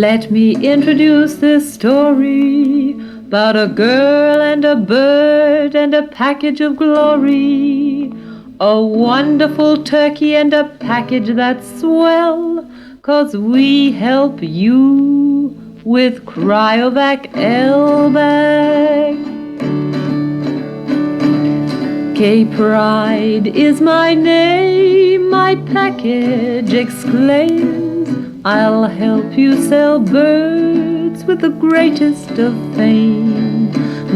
Let me introduce this story about a girl and a bird and a package of glory. A wonderful turkey and a package that's swell, 'cause we help you with Cryovac L-Bag. K-Pride is my name, my package exclaims, I'll help you sell birds with the greatest of fame.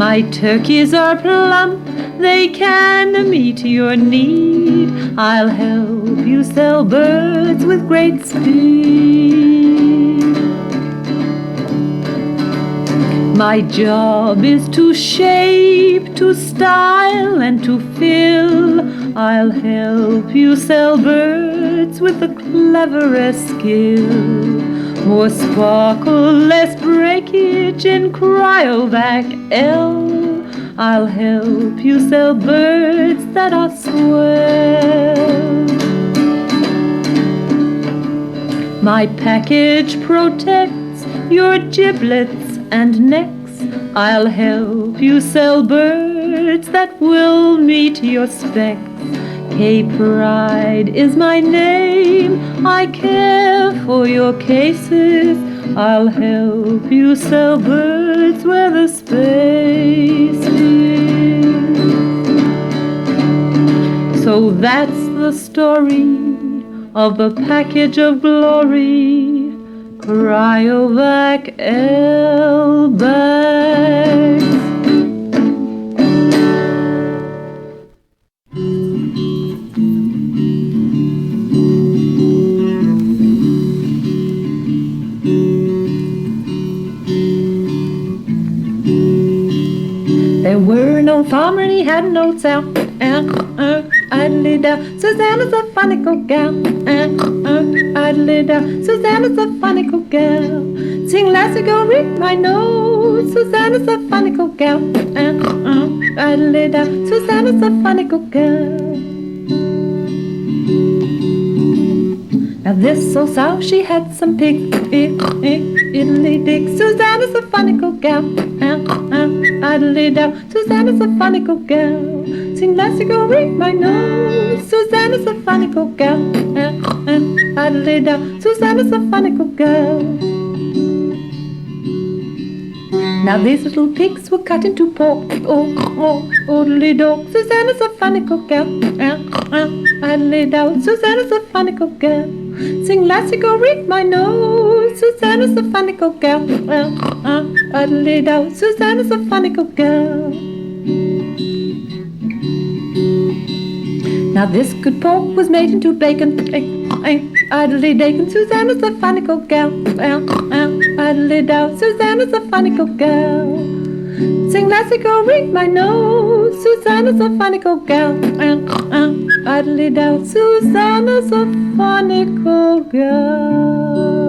My turkeys are plump, they can meet your need. I'll help you sell birds with great speed. My job is to shape, to style, and to fill. I'll help you sell birds with the cleverest skill. More sparkle, less breakage in Cryovac L. I'll help you sell birds that are swell. My package protects your giblets and necks. I'll help you sell birds that will meet your specs. K-Pride is my name, I care for your cases. I'll help you sell birds where the space is. So that's the story of the package of glory, Cryovac L-Bags. There were no farmer and he had no sound. Idly down, Susanna's a funny good gal. Idly down, Susanna's a funny good gal. Sing Lassie go ring my nose, Susanna's a funny good gal. Idly down, Susanna's a funny good gal. Now this old sow, she had some pigs, idly dig. Susanna's a funny good gal. Idly down, Susanna's a funny good gal. Sing Lassie go ring my nose, Susanna's a funny good gal. Idly down, Susanna's a funny good gal. Now these little pigs were cut into pork. Oodly dog, Susanna's a funny good gal. Idly down, Susanna's a funny good gal. Sing Lassie go ring my nose, Susanna's a funny good gal. Idly down, Susanna's a funny good gal. Now this good pork was made into bacon. Idly dakin, Susanna's a funny good gal. Idly down, Susanna's a funny good gal. Sing Lassie go ring my nose, Susanna's a funny good gal. Idly down, Susanna's a funny good gal.